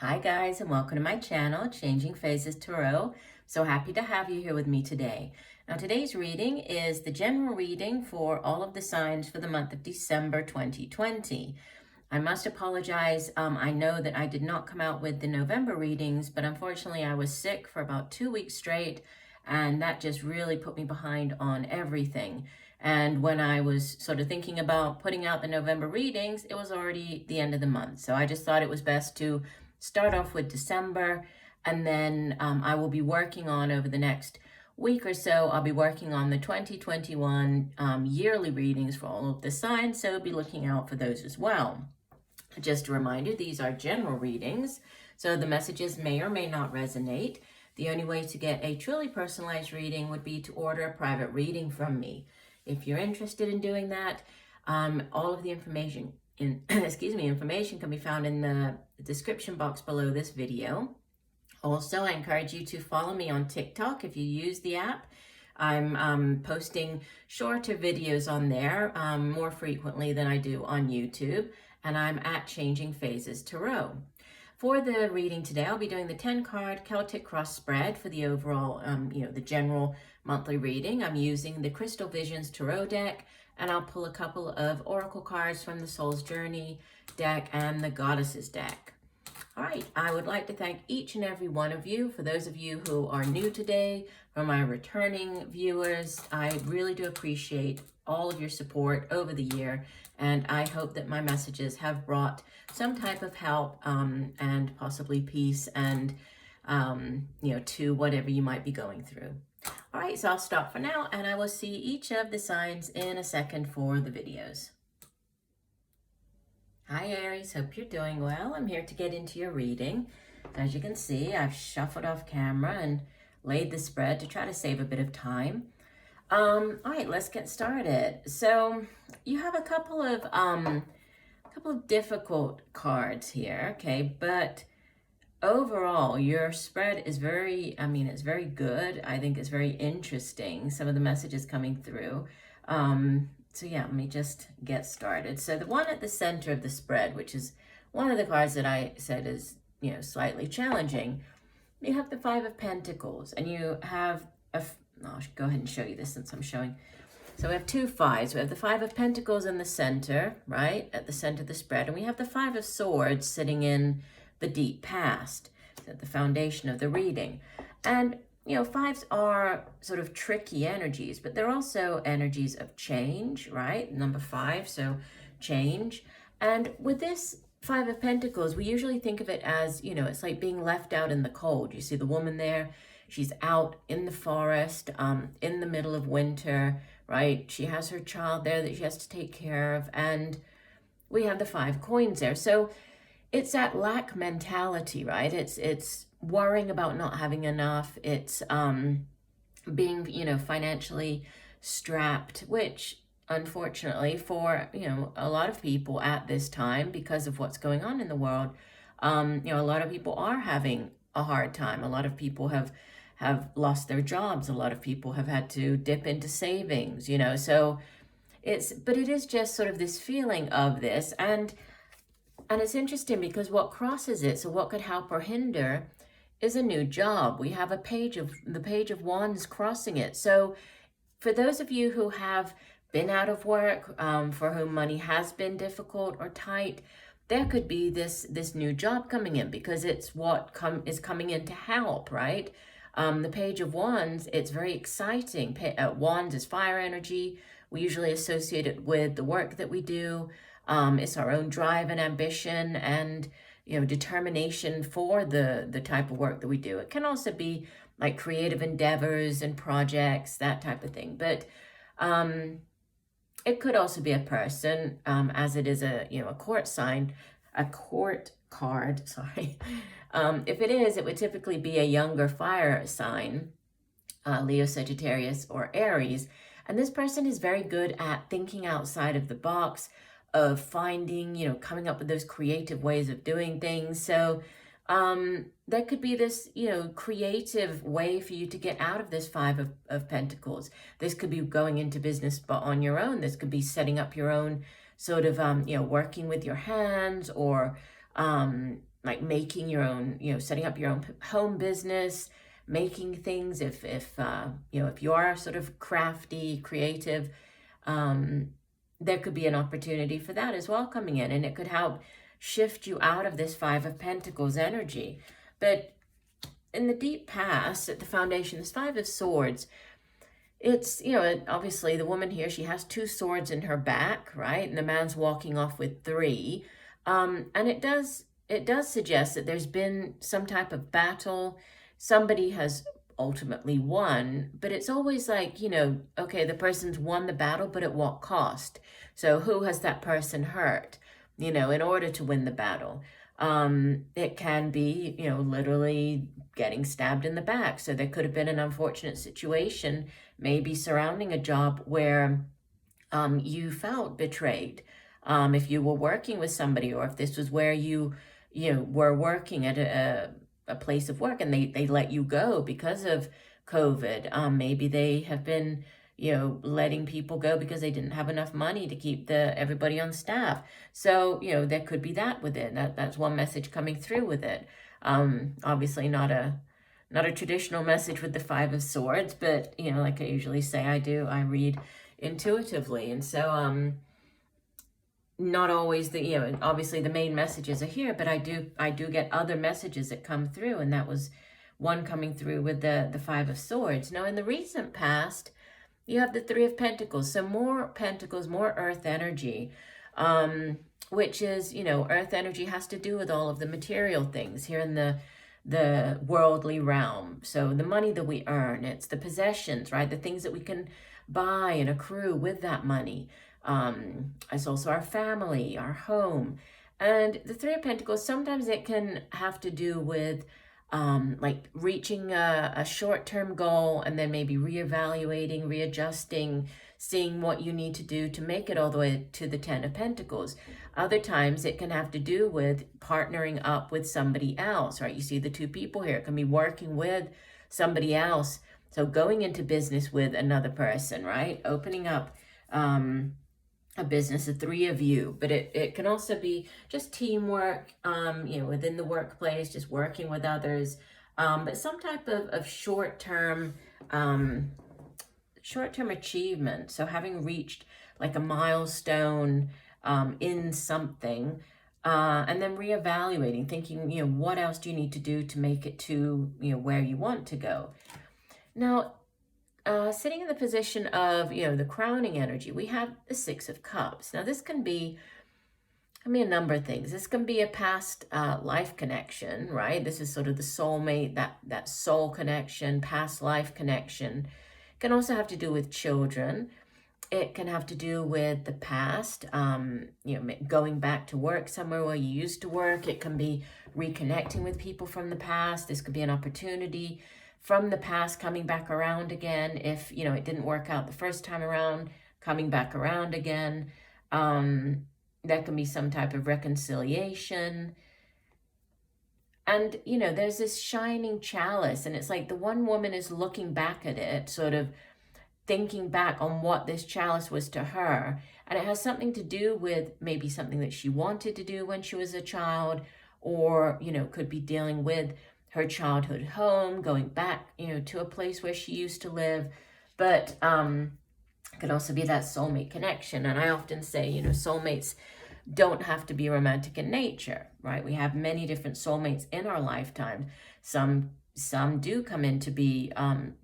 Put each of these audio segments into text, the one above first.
Hi guys, and welcome to my channel, Changing Phases Tarot. So happy to have you here with me today. Now today's reading is the general reading for all of the signs for the month of December 2020. I must apologize. I know that I did not come out with the November readings, but unfortunately I was sick for about 2 weeks straight, and that just really put me behind on everything. And when I was sort of thinking about putting out the November readings, it was already the end of the month. So I just thought it was best to start off with December, and then I will be working on over the next week or so, I'll be working on the 2021 yearly readings for all of the signs, so be looking out for those as well. Just a reminder, these are general readings, so the messages may or may not resonate. The only way to get a truly personalized reading would be to order a private reading from me. If you're interested in doing that, all of the information information can be found in the description box below this video. Also, I encourage you to follow me on TikTok if you use the app. I'm posting shorter videos on there more frequently than I do on YouTube, and I'm at Changing Phases Tarot. For the reading today, I'll be doing the 10-card Celtic Cross spread for the overall, the general monthly reading. I'm using the Crystal Visions Tarot deck, and I'll pull a couple of oracle cards from the Soul's Journey deck and the Goddesses deck. All right, I would like to thank each and every one of you. For those of you who are new today, for my returning viewers, I really do appreciate all of your support over the year, and I hope that my messages have brought some type of help and possibly peace and, to whatever you might be going through. All right, so I'll stop for now, and I will see each of the signs in a second for the videos. Hi Aries, hope you're doing well. I'm here to get into your reading. As you can see, I've shuffled off camera and laid the spread to try to save a bit of time. All right, let's get started. So you have a couple of difficult cards here, okay, but overall, your spread is it's very good. I think it's very interesting, some of the messages coming through. So yeah, let me just get started. So the one at the center of the spread, which is one of the cards that I said is, slightly challenging, you have the Five of Pentacles, and you have I'll go ahead and show you this since I'm showing. So we have two fives. We have the Five of Pentacles in the center, right, at the center of the spread, and we have the Five of Swords sitting in the deep past, at the foundation of the reading. And fives are sort of tricky energies, but they're also energies of change, right? Number 5, so change. And with this Five of Pentacles, we usually think of it as, it's like being left out in the cold. You see the woman there, she's out in the forest, in the middle of winter, right? She has her child there that she has to take care of, and we have the 5 coins there. So it's that lack mentality, right? It's worrying about not having enough. It's being, financially strapped, which unfortunately for, a lot of people at this time, because of what's going on in the world, a lot of people are having a hard time. A lot of people have lost their jobs. A lot of people have had to dip into savings, so but it is just sort of this feeling of this. And it's interesting because what crosses it, so what could help or hinder, is a new job. We have the Page of Wands crossing it. So for those of you who have been out of work, for whom money has been difficult or tight, there could be this new job coming in, because it's what is coming in to help, right? The Page of Wands, it's very exciting. Wands is fire energy. We usually associate it with the work that we do. It's our own drive and ambition and, determination for the type of work that we do. It can also be like creative endeavors and projects, that type of thing. But it could also be a person, as it is a court card, sorry. If it is, it would typically be a younger fire sign, Leo, Sagittarius, or Aries. And this person is very good at thinking outside of the box, of finding, coming up with those creative ways of doing things. So there could be this, creative way for you to get out of this Five of Pentacles. This could be going into business but on your own. This could be setting up your own sort of, working with your hands, or like making your own, setting up your own home business, making things. If if you are sort of crafty, creative, there could be an opportunity for that as well coming in, and it could help shift you out of this Five of Pentacles energy. But in the deep past, at the foundation, this Five of Swords, it's, obviously the woman here, she has 2 swords in her back, right? And the man's walking off with 3. And it does suggest that there's been some type of battle. Somebody has ultimately won, but it's always like, okay, the person's won the battle, but at what cost? So who has that person hurt, in order to win the battle? It can be, literally getting stabbed in the back. So there could have been an unfortunate situation, maybe surrounding a job where you felt betrayed. If you were working with somebody, or if this was where you were working at a place of work and they let you go because of COVID. Maybe they have been, letting people go because they didn't have enough money to keep everybody on staff. So, there could be that with it. That's one message coming through with it. Obviously not a traditional message with the Five of Swords, but, like I usually say, I read intuitively. And so, not always obviously the main messages are here, but I do get other messages that come through, and that was one coming through with the Five of Swords. Now, in the recent past, you have the Three of Pentacles, so more Pentacles, more earth energy, which is, earth energy has to do with all of the material things here in the worldly realm. So the money that we earn, it's the possessions, right? The things that we can buy and accrue with that money. It's also our family, our home. And the Three of Pentacles, sometimes it can have to do with like reaching a short-term goal and then maybe reevaluating, readjusting, seeing what you need to do to make it all the way to the Ten of Pentacles. Other times it can have to do with partnering up with somebody else, right? You see the 2 people here. It can be working with somebody else. So going into business with another person, right? Opening up a business, the 3 of you, but it can also be just teamwork, within the workplace, just working with others, but some type of short-term achievement. So having reached like a milestone in something, and then reevaluating, thinking, what else do you need to do to make it to, where you want to go? Now, sitting in the position of, the crowning energy, we have the Six of Cups. Now, this can be a number of things. This can be a past life connection, right? This is sort of the soulmate, that soul connection, past life connection. It can also have to do with children. It can have to do with the past, going back to work somewhere where you used to work. It can be reconnecting with people from the past. This could be an opportunity from the past coming back around again. If, it didn't work out the first time around, coming back around again. That can be some type of reconciliation. And, there's this shining chalice, and it's like the one woman is looking back at it, sort of thinking back on what this chalice was to her. And it has something to do with maybe something that she wanted to do when she was a child, or, could be dealing with her childhood home, going back, to a place where she used to live. But it could also be that soulmate connection. And I often say, soulmates don't have to be romantic in nature, right? We have many different soulmates in our lifetime. Some do come in to be,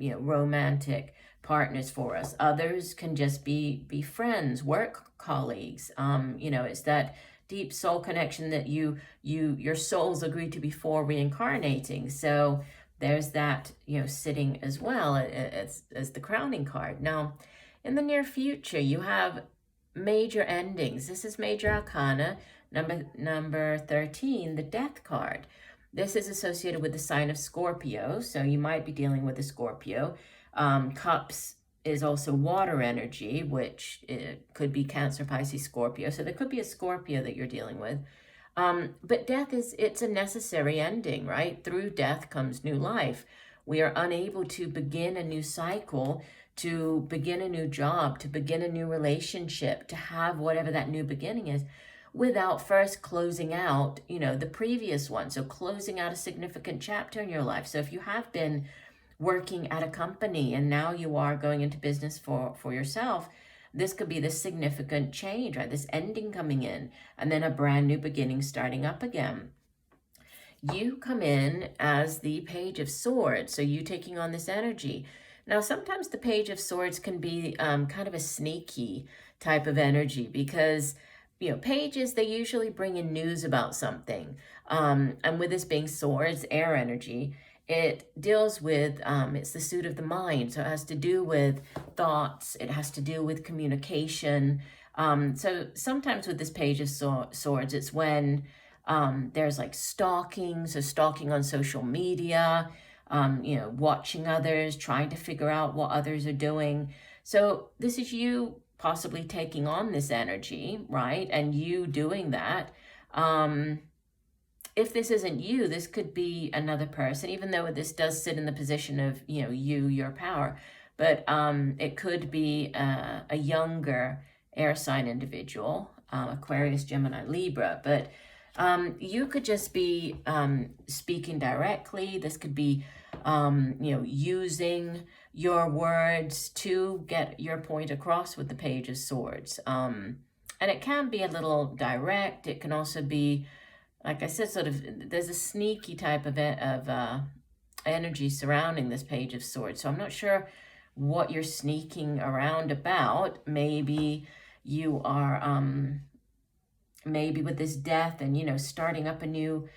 romantic partners for us. Others can just be friends, work colleagues. It's that deep soul connection that your souls agreed to before reincarnating. So there's that, sitting as well as the crowning card. Now, in the near future, you have major endings. This is Major Arcana, number 13, the Death card. This is associated with the sign of Scorpio, so you might be dealing with a Scorpio. Cups is also water energy, which could be Cancer, Pisces, Scorpio. So there could be a Scorpio that you're dealing with. But death it's a necessary ending, right? Through death comes new life. We are unable to begin a new cycle, to begin a new job, to begin a new relationship, to have whatever that new beginning is, without first closing out, you know, the previous one. So closing out a significant chapter in your life. So if you have been working at a company and now you are going into business for yourself, this could be this significant change, right? This ending coming in and then a brand new beginning starting up again. You come in as the Page of Swords, so you taking on this energy. Now, sometimes the Page of Swords can be kind of a sneaky type of energy because, you know, pages, they usually bring in news about something. And with this being swords, air energy, it deals with, it's the suit of the mind. So it has to do with thoughts. It has to do with communication. So sometimes with this Page of Swords, it's when there's like stalking, so stalking on social media, you know, watching others, trying to figure out what others are doing. So this is you possibly taking on this energy, right? And you doing that. If this isn't you, this could be another person, even though this does sit in the position of, you know, your power. But it could be a younger air sign individual, Aquarius, Gemini, Libra. But you could just be speaking directly. This could be, you know, using your words to get your point across with the Page of Swords. And it can be a little direct. It can also be, like I said, sort of, there's a sneaky type of energy surrounding this Page of Swords. So I'm not sure what you're sneaking around about. Maybe you are, maybe with this death and, you know, starting up a new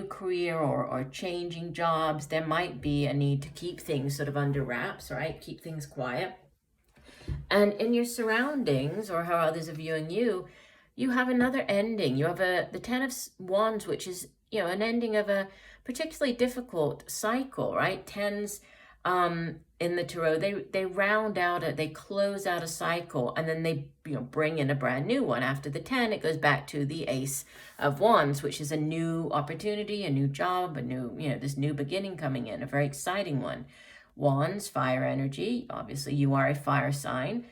career or changing jobs, there might be a need to keep things sort of under wraps, right? Keep things quiet. And in your surroundings, or how others are viewing you, you have another ending. You have the Ten of Wands, which is, you know, an ending of a particularly difficult cycle, right? Tens in the tarot, they round out they close out a cycle, and then they, you know, bring in a brand new one. After the 10, it goes back to the Ace of Wands, which is a new opportunity, a new job, a new, you know, this new beginning coming in, a very exciting one. Wands, fire energy. Obviously, you are a fire sign.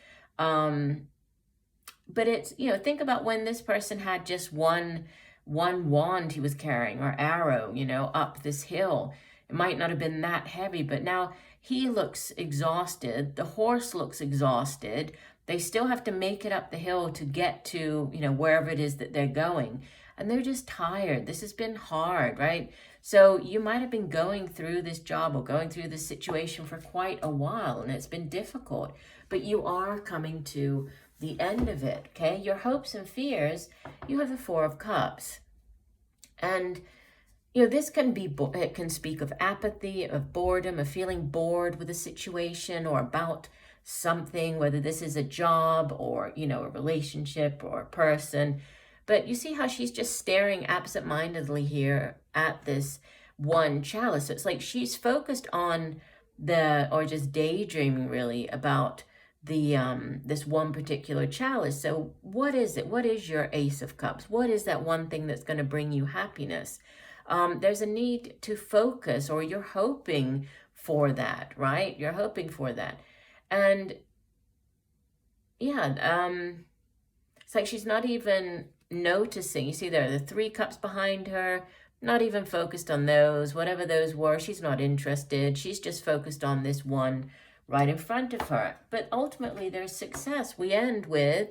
But it's, you know, think about when this person had just one wand he was carrying, or arrow, you know, up this hill. It might not have been that heavy, but now he looks exhausted. The horse looks exhausted. They still have to make it up the hill to get to, you know, wherever it is that they're going. And they're just tired. This has been hard, right? So you might have been going through this job or going through this situation for quite a while, and it's been difficult. But you are coming to the end of it, okay? Your hopes and fears, you have the Four of Cups. And, you know, this can be, it can speak of apathy, of boredom, of feeling bored with a situation or about something, whether this is a job or, you know, a relationship or a person. But you see how she's just staring absentmindedly here at this one chalice. So it's like she's focused on or just daydreaming really about the this one particular chalice. So what is it? What is your Ace of Cups? What is that one thing that's going to bring you happiness? There's a need to focus, or you're hoping for that, right? You're hoping for that. And yeah, it's like she's not even noticing. You see there are the 3 cups behind her, not even focused on those. Whatever those were, she's not interested. She's just focused on this one right in front of her. But ultimately, there's success. We end with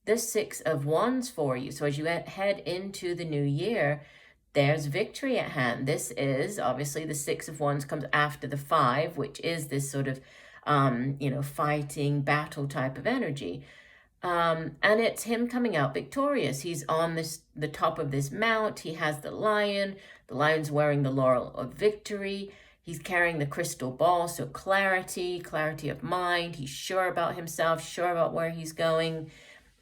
the 6 of Wands for you. So as you head into the new year, there's victory at hand. This is, obviously, the 6 of Wands comes after the 5, which is this sort of, you know, fighting, battle type of energy. And it's him coming out victorious. He's on the top of this mount. He has the lion. The lion's wearing the laurel of victory. He's carrying the crystal ball, so clarity of mind. He's sure about himself, sure about where he's going.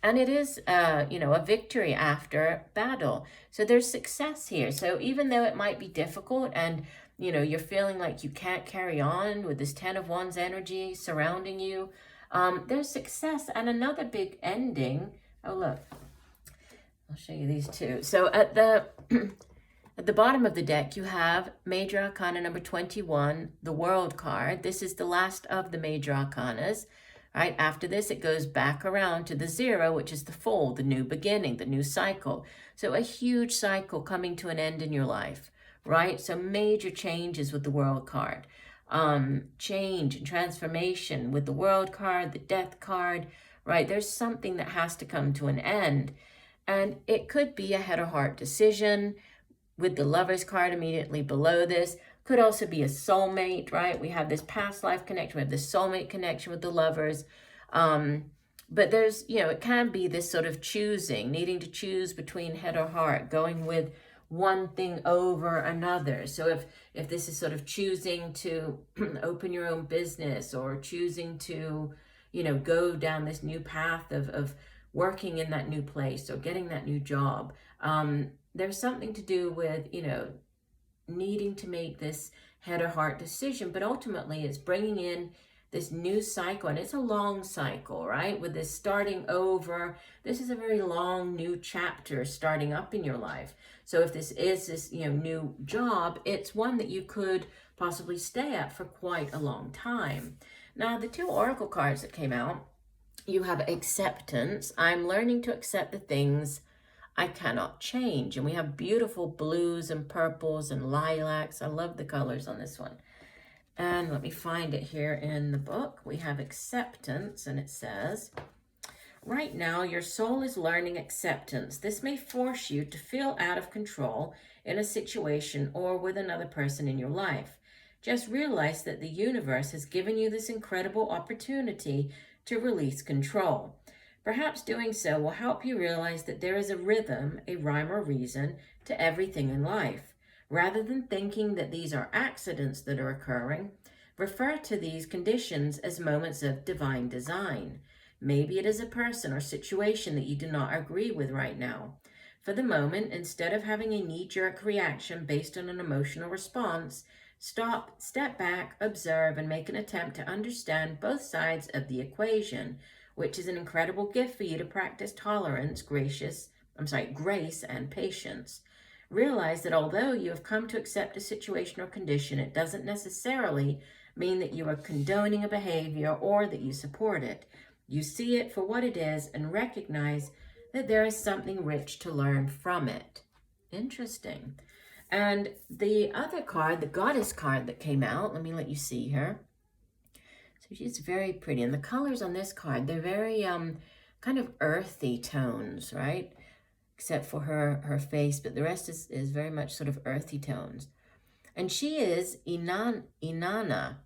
And it is, you know, a victory after battle. So there's success here. So even though it might be difficult and, you know, you're feeling like you can't carry on with this 10 of Wands energy surrounding you, there's success and another big ending. Oh, look, I'll show you these two. So at the at the bottom of the deck, you have Major Arcana number 21, the World card. This is the last of the Major Arcanas. right? After this, it goes back around to the 0, which is the fall, the new beginning, the new cycle. So a huge cycle coming to an end in your life, right? So major changes with the World card. Change and transformation with the World card, the Death card, right? There's something that has to come to an end. And it could be a head or heart decision with the Lovers card immediately below this. Could also be a soulmate, right? We have this past life connection, we have this soulmate connection with the Lovers. But there's, it can be this sort of choosing, needing to choose between head or heart, going with one thing over another. So if this is sort of choosing to open your own business, or choosing to, go down this new path of working in that new place or getting that new job, there's something to do with, needing to make this head or heart decision, but ultimately it's bringing in this new cycle, and it's a long cycle, right? With this starting over, this is a very long new chapter starting up in your life. So if this is this, new job, it's one that you could possibly stay at for quite a long time. Now, the 2 oracle cards that came out, you have acceptance. I'm learning to accept the things I cannot change. And we have beautiful blues and purples and lilacs. I love the colors on this one. And let me find it here in the book. We have acceptance, and it says, right now your soul is learning acceptance. This may force you to feel out of control in a situation or with another person in your life. Just realize that the universe has given you this incredible opportunity to release control. Perhaps doing so will help you realize that there is a rhythm, a rhyme or reason to everything in life. Rather than thinking that these are accidents that are occurring, refer to these conditions as moments of divine design. Maybe it is a person or situation that you do not agree with right now. For the moment, instead of having a knee-jerk reaction based on an emotional response, step back, observe, and make an attempt to understand both sides of the equation, which is an incredible gift for you to practice tolerance, grace, and patience. Realize that although you have come to accept a situation or condition, it doesn't necessarily mean that you are condoning a behavior or that you support it. You see it for what it is and recognize that there is something rich to learn from it. Interesting. And the other card, the Goddess card that came out, let me let you see her. So she's very pretty. And the colors on this card, they're very kind of earthy tones, right? Except for her face, but the rest is very much sort of earthy tones. And she is Inanna,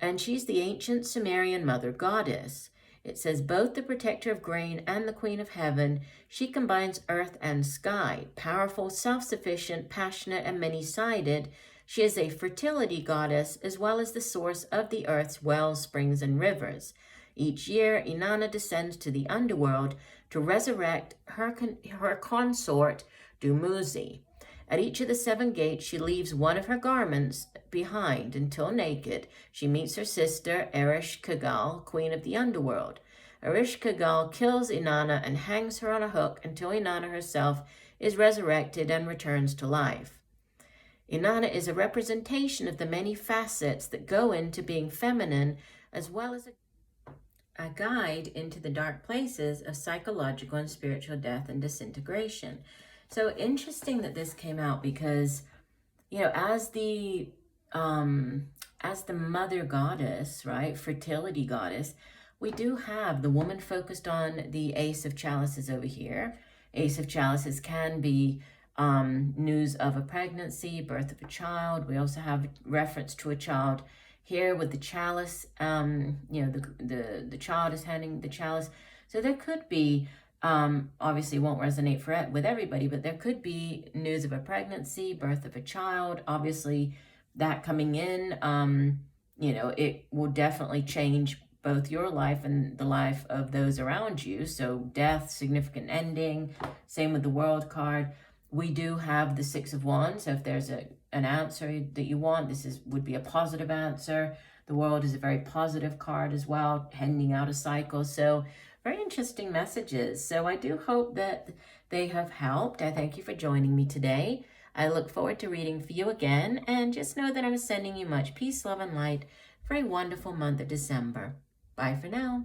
and she's the ancient Sumerian mother goddess. It says, both the protector of grain and the queen of heaven, she combines earth and sky. Powerful, self-sufficient, passionate, and many-sided, she is a fertility goddess as well as the source of the earth's wells, springs, and rivers. Each year, Inanna descends to the underworld to resurrect her consort, Dumuzi. At each of the 7 gates, she leaves one of her garments behind until naked. She meets her sister, Ereshkigal, queen of the underworld. Ereshkigal kills Inanna and hangs her on a hook until Inanna herself is resurrected and returns to life. Inanna is a representation of the many facets that go into being feminine, as well as a guide into the dark places of psychological and spiritual death and disintegration. So interesting that this came out because, as the mother goddess, right, fertility goddess, we do have the woman focused on the Ace of Chalices over here. Ace of Chalices can be news of a pregnancy, birth of a child. We also have reference to a child here with the chalice. The child is handing the chalice. So there could be, obviously won't resonate with everybody, but there could be news of a pregnancy, birth of a child. Obviously that coming in, it will definitely change both your life and the life of those around you. So death, significant ending, same with the World card. We do have the 6 of Wands, so if there's an answer that you want, would be a positive answer. The World is a very positive card as well, handing out a cycle. So very interesting messages. So I do hope that they have helped. I thank you for joining me today. I look forward to reading for you again, and just know that I'm sending you much peace, love, and light for a wonderful month of December. Bye for now.